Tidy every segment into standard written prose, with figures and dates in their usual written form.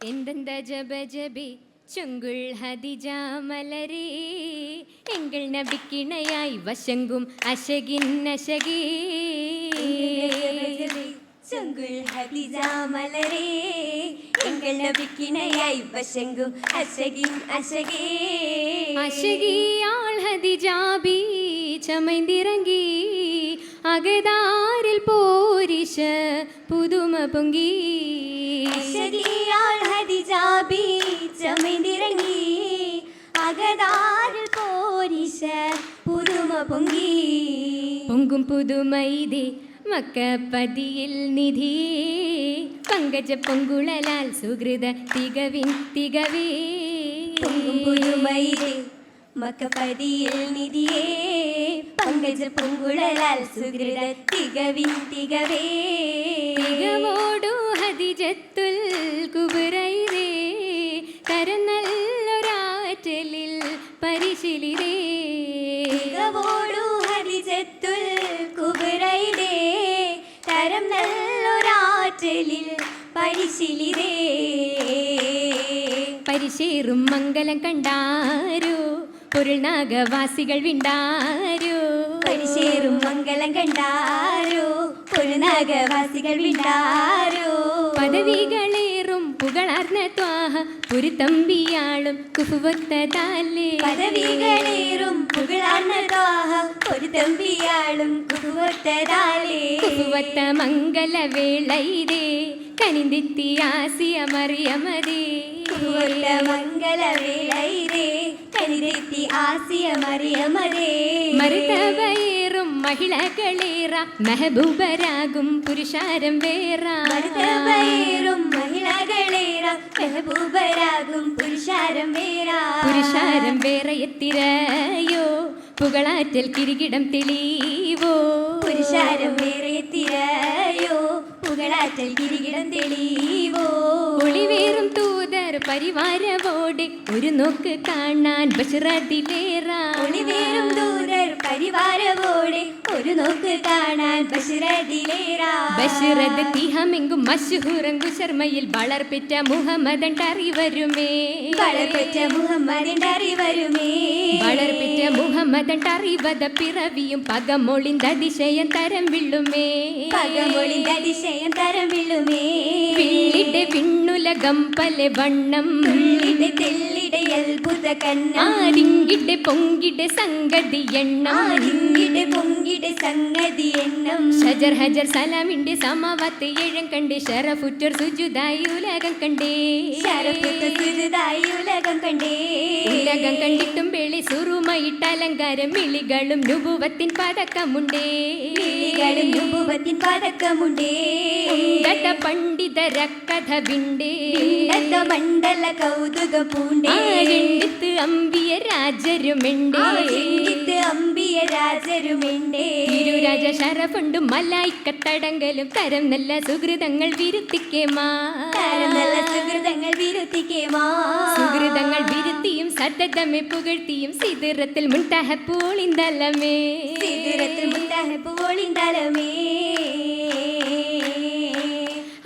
எந்தெந்த ஜப ஜபி ചൊങ്കുൾ ഹദിജ മലരേ എങ്കൾ നബിക്കിണയായി വശങ്കും അശകിൻ അശകേ ചൊങ്കുൾ ഹദിജ മലരേ എങ്കൾ നബിക്കിണയായി വശങ്കും അശകിൻ അശകേ അശകിയാൾ ഹദിജാബി ചമൈന്തിറങ്ങി അകതാരിൽ പോരിശ പുതുമ പൊങ്കി അശകിയാൾ ഹദിജാബി ചമൈന്തിറങ്ങി അകതാരിൽ പോരിശ പുതുമ പൊങ്കി പൊങ്കും പുതുമൈതേ മക്കപ്പതിയിൽ നിധി പങ്കജ പൊങ്കുളലാൽ സുഹൃത തികവിൻ തികവേ പൊങ്കും പുതുമൈതേ മക്കപ്പതിയിൽ നിധിയേ പങ്കജ പൊങ്കുളലാൽ സുഹൃത തികവിൻ തികവേ തികവോടു ഹദിജത്തുൽ കുബറൈരേ കരനല്ലൊരാറ്റലിൽ പരിശീലിരേ തികവോടു ഹദിജത്തുൽ കുബറൈരേ തരം നല്ലൊരാറ്റലിൽ പരിശീലിരേ പരിശേറും മംഗലം കണ്ടാരോ പൊരുൾ നാഗവാസികൾ വിണ്ടാരോ പരിശേറും മംഗളം കണ്ടാരോ ഒരു നാഗവാസികൾ വിണ്ടാരോ പദവികളേറും പുകളാർന്ന ത്വാഹ പുരുത്തമ്പിയാളും കുഫുവത്തതാലേ പദവികളേറും പുകളാർന്ന ത്വാഹ ഒരു തമ്പിയാളും കുഫുവത്തതാലേ കുഫുവത്ത മംഗലവേളയിരേ കനിന്തിത്തി ആസിയ മറിയമതേ കുഫുവത്ത മംഗലവേളയിരേ കനിതെത്തി ആസിയ മറിയമതേ മരുതവയേറും മഹിളകളേറ മെഹബൂബരാകും പുരുഷാരം വേറ മരുതവയേറും മഹിളകളേറ മെഹബൂബരാകും പുരുഷാരം വേറ പുരുഷാരം വേറെ എത്തിരയോ പുകളാറ്റൽ കിരികിടം തെളിവോ പുരുഷാരം വേറെ തിരയോ പുകളാറ്റൽ കിരീടം തെളിവോ ഒളിവേറും തൂതർ പരിവാരവോടെ ഒരു നോക്ക് കാണാൻ ബഷറതിലേറാ ഒളിവേറും ദൂതർ പരിവാരവോടെ ഒരു നോക്ക് കാണാൻ ബഷറതിലേറാ ബഷറത് തിഹമെങ്കും മഷഹൂറങ്കു ശർമ്മയിൽ വളർപ്പെറ്റ മുഹമ്മദൻ അറിവരുമേ വളർപ്പെട്ട മുഹമ്മദിന്റെ അറിവരുമേ വളർപ്പെറ്റ മുഹമ്മദൻ അറിവത പിറവിയും പകമൊളിന്തതിശയം തരം വിള്ളുമേ പകമൊളിന്റെ അതിശയം തരം വിള്ളുമേ വിള്ളിടെ വിണ്ണുലകം പല വണ്ണം തുള്ളിടെ തെള്ളിടെ അത്ഭുത കണ്ണം ആരിങ്കിടെ പൊങ്കിടെ സംഗതി എണ്ണം ആരിങ്ങിടെ പൊങ്കിടെ സംഗതി എണ്ണം ഷജർ ഹജർ സലാമിന്റെ സമവത്ത് ഏഴം കണ്ടേ ഷറഫുറ്റർ സുജുദായി ഉലകം കണ്ടേ ശരഫുറ്റ സുജുദായി ഉലകം കണ്ടേ ഉലകം കണ്ടിട്ടും വേളി സുറുമയിട്ട് അലങ്കാരം മിളികളും നുബുവത്തിൻ പതക്കമുണ്ടേ കിളികളും നുബുവത്തിൻ പതക്കമുണ്ടേ ഉണ്ടത പണ്ഡിതരക്കഥ വിണ്ടേ ഉണ്ടത മണ്ഡല കൗതുക പൂണ്ടേ ആരെണ്ടിത്ത് അമ്പിയ രാജരുമെണ്ടേ ആരെണ്ടിത്ത് അമ്പിയ രാജരുമെണ്ടേ തിരുരാജ ഷറഫുണ്ടും മലായിക്കത്തടങ്കലും തരം നല്ല സുഹൃതങ്ങൾ വിരുത്തിക്കേമാ തരം നല്ല സുഹൃതങ്ങൾ വിരുത്തിക്കേമാ സുഹൃതങ്ങൾ വിരുത്തിയും സതതമെ പുകഴ്ത്തിയും സിദിറത്തിൽ മുൻതഹ പൂളിന്തലമേ സിദിറത്തിൽ മുൻതഹ പൂളിന്തലമേ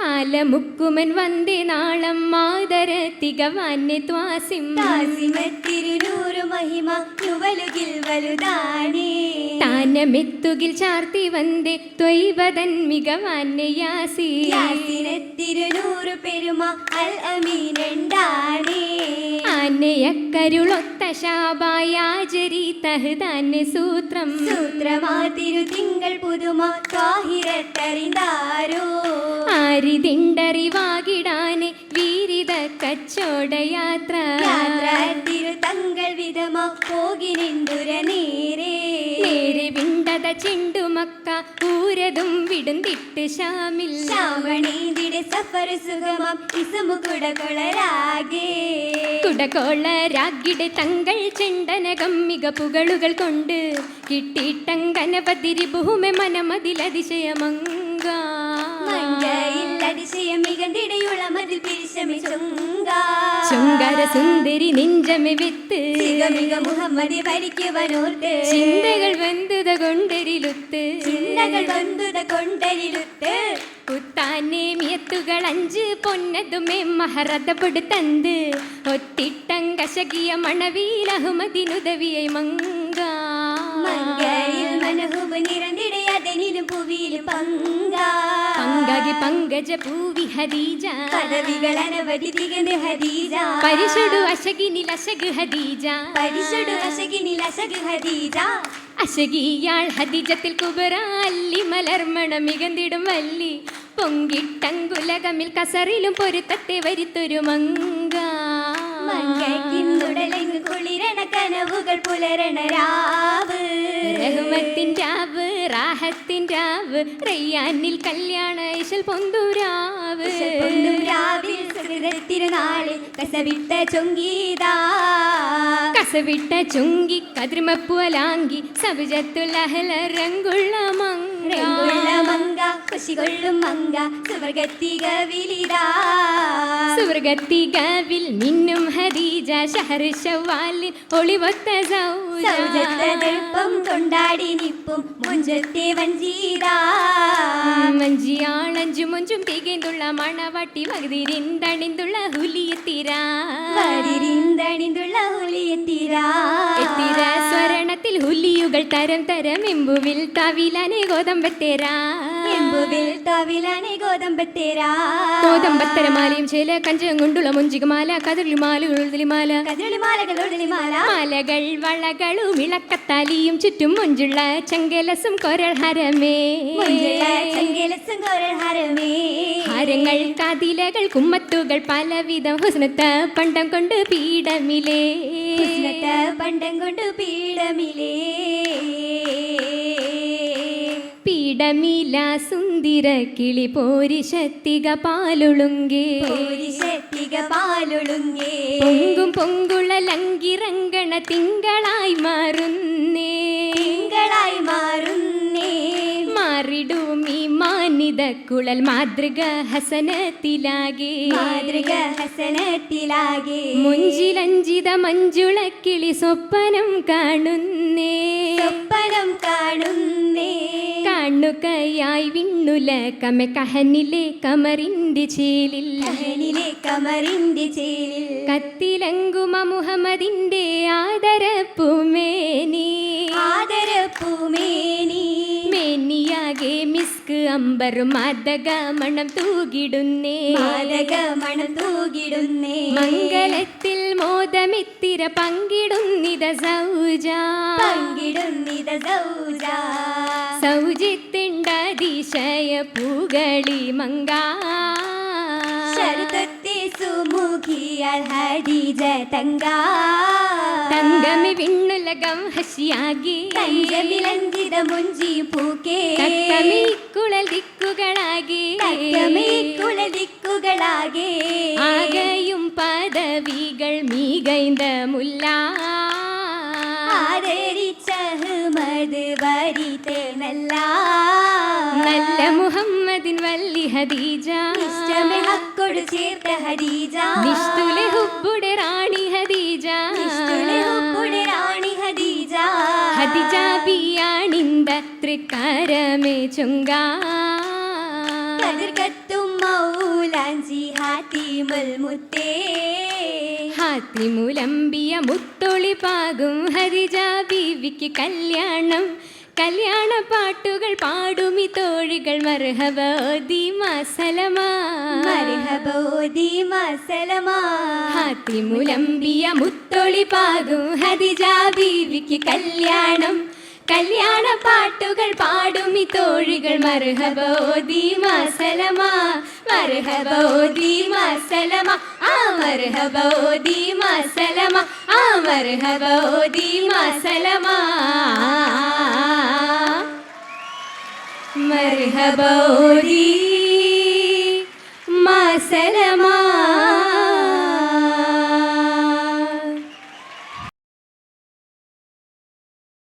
ആലമുക്കുമൻ വന്ദേ നാളം മാതര തികവാന്യ ത്വാസിം താസിമത്തിരുനൂറു മഹിമ യുവലുകിൽ വലുതാണേ താനമെത്തുകിൽ ചാർത്തി വന്ദേ ത്വൈവതൻ മികവാന്യ യാസി യാസിനത്തിരുനൂറു പെരുമ അൽ അമീനുണ്ടാണേ ആനയക്കരുളൊത്ത ശാബായാചരി തഹ്താന്യ സൂത്രം സൂത്രമാ തിരു തിങ്കൾ പുതുമ താഹിരത്തറിന്താരോ ആരിതിണ്ടറിവാകിടാനെ വീരിത കച്ചോടയാത്ര യാത്ര തിരു തങ്കൾ വിധമ പോകിനിന്ദുര നേരെ നേരെ വിണ്ടത ചെണ്ടുമക്ക ഊരതും വിടുന്നിട്ട് ശാമിൽ ശ്യാമണീതിടെ സഫർ സുഗമം ഇസുമു കുടകൊളരാകെ കുടകോളരാഗിടെ തങ്കൾ ചെണ്ടനകം മിക പുകളുകൾ കൊണ്ട് കിട്ടിയിട്ടങ്കനപതിരി ഭൂമി മനമതിലതിശയമങ്ക അതിശയം മികന്തിടയുള്ള മതിൽ പിരിശമി ശൃംഗാര സുന്ദരി നെഞ്ചമെ വിത്ത് മിക മുഹമ്മദ് ഭരിക്കുവനോർത്ത് ചിന്തകൾ വന്തുത കൊണ്ടരിലുത്ത് ചിന്തകൾ വന്തുത കൊണ്ടരിലുത്ത് കുത്താനെ മിയ ആയത്തുകൾ 5 പൊന്നതുമേ മഹറതപൊട് തந்து ഒത്തിട്ടങ്കശകിയ മണവീൽ അഹമ്മദിനുദവിയെ മങ്ക മങ്കയിൽ മനഹുബ് നിറഞ്ഞിടയതെനിലും പുവിയിലും പങ്കാകി പങ്കജ പൂവി ഹദീജ പദവികൾ അനവധി തികഞ്ഞ ഹദീജ പരിശുടു അശകിനിൽ അശക് ഹദീജ പരിശുടു അശകിനിൽ അശക് ഹദീജ അശകിയാൾ ഹദീജത്തിൽ കുബറ അല്ലി മലർമണ മികന്നിടും വല്ലി പൊങ്കിട്ടങ്കുലകമിൽ കസറിലും പൊരുത്തത്തെ വരുത്തൊരു മങ്ക മങ്കയ്ക്കിന്നുടലെങ്ങ് കുളിരണ കനവുകൾ പുലരണ രാവ് റഹ്മത്തിൻ രാവ് റാഹത്തിൻ രാവ് റയ്യാനിൽ കല്യാണ ഇശൽ പൊന്തുരാവ് രാവിൽ തിരുനാളിൽ കസവിട്ട ചൊങ്കീതാ കസവിട്ട ചുങ്കി കതിർമപ്പുവലാങ്കി സബുജത്തുൽ അഹ്ല രംഗുള്ള രംഗുള്ള മങ്ക കുശികൊള്ളും മങ്ക സുവർഗത്തികവിലിതാ സുവർഗത്തികവിൽ മിന്നും ഹദീജ ഷഹർ ശവ്വാലിൽ ഒളിവൊത്ത സൗജത്തം കൊണ്ടാടി നിപ്പും മുഞ്ചത്തെ വഞ്ചീതാ മഞ്ചിയാളഞ്ചു മുഞ്ചും തികന്തുള്ള മണവാട്ടി വകതിരിന്തണിന്തുള്ള ഹുലിയെത്തിരാ വരിരിന്തണിന്തുള്ള ഹുലിയെത്തിരാ എത്തിര സ്വരണത്തിൽ ഹുലിയുകൾ തരം തരം എമ്പുവിൽ തവിലാനെ ഗോതമ്പത്തേരാ എമ്പുവിൽ തവിലാനെ ഗോതമ്പത്തേരാ ഗോതമ്പത്തരമാലയും ചേല കഞ്ചം കൊണ്ടുള്ള മുഞ്ചികമാല കതിർമാലുമാല കതിരളിമാലകളുടലിമാല മാലകൾ വളകളും ഇളക്കത്താലിയും ചുറ്റും മുഞ്ചുള്ള ചങ്കലസും കൊരൾ ഹരമേ ചെങ്കലസും കൊരൾ ഹരമേ ഹരങ്ങൾ കതിലകൾ കുമ്മത്തുകൾ പലവിധം ഹുസ്നത്ത പണ്ടം കൊണ്ട് പീഠമിലേ പണ്ടം കൊണ്ട് പീഠമിലേ പീഠമില സുന്ദര കിളി പോരിശത്തിക പാലൊളുങ്കേ പോരിശത്തിക പാലൊളുങ്കേ പൊങ്കും പൊങ്കുള ലങ്കിറങ്കണ തിങ്കളായി മാറുന്നേ തിങ്കളായി മാറുന്നേ മാറിടും ഈ മാനിത കുഴൽ മാതൃക ഹസനത്തിലാകെ മാതൃക ഹസനത്തിലാകെ മുഞ്ചിലഞ്ചിത മഞ്ജുള കിളി സ്വപ്നം കാണുന്നേ സ്വപ്നം കാണുന്നേ കാണുകയായി വിണ്ണുല കമ കഹനിലെ കമറിന്റെ ചേലിൽ കഹനിലെ കമറിന്റെ ചേലിൽ കത്തിലങ്കുമ മുഹമ്മദിന്റെ ആദരപ്പൂമേനി ആദരപ്പൂമേനി മേനിയാകെ മിസ്ക് അമ്പറും മാതക മണം തൂകിടുന്നേ മാതക മണം തൂകിടുന്നേ മംഗളത്തിൽ മോദമിത്തിര പങ്കിടുന്നിത സൗജ പങ്കിടുന്നിത സൗജ സൗജിത്തിണ്ടതിശയ പൂകളി മങ്ക ശരതത്തെ സുമുഖിയാൽ ഹദീജ തങ്ക തങ്കമി വിണ്ണുലകം ഹസിയാകി തഞ്ചമിലഞ്ചിത മുഞ്ചി പൂക്കേ തക്കമി കുഴൽ ദിക്കുകളാകി തക്കമി കുഴൽ ദിക്കുകളാകെ ആകെയും പദവികൾ മീകൈന്ത മുല്ല ആദരിച്ച അഹ്മദ് വരിത്തെ നല്ല നല്ല മുഹമ്മദിൻ വല്ലി ഹദീജ ഇഷ്ടമെ ഹക്കൊടു ചേർത്ത ഹദീജ നിഷ്തുലെ ഹുബ്ബുടെ റാണി ഹദീജ നിഷ്തുലെ ഹുബ്ബുടെ റാണി ഹദീജ ഹദീജ ബിയാണിന്ത തൃക്കരമേ ചുങ്ക കതിർകത്തും മൗലാഞ്ചി ഹാത്തിമുൽ മുത്തേ ഹാത്തിമുലമ്പിയ മുത്തൊളി പാകും ഹരിജ ബീവിക്ക് കല്യാണം കല്യാണ പാട്ടുകൾ പാടുമി തോഴികൾ മർഹബോദി മസലമാ മർഹബോദി മസലമാ ഹാത്തിമുലമ്പിയ മുത്തൊളി പാകും ഹരിജ ബീവിക്ക് കല്യാണം കല്യാണ പാട്ടുകൾ പാടുമി തോഴികൾ മർഹബോദി മസലമാ മർഹബോദി മസലമാ ആ മർഹബോദി മസലമാ ആ മർഹബോദി മസലമാ മർഹബോദി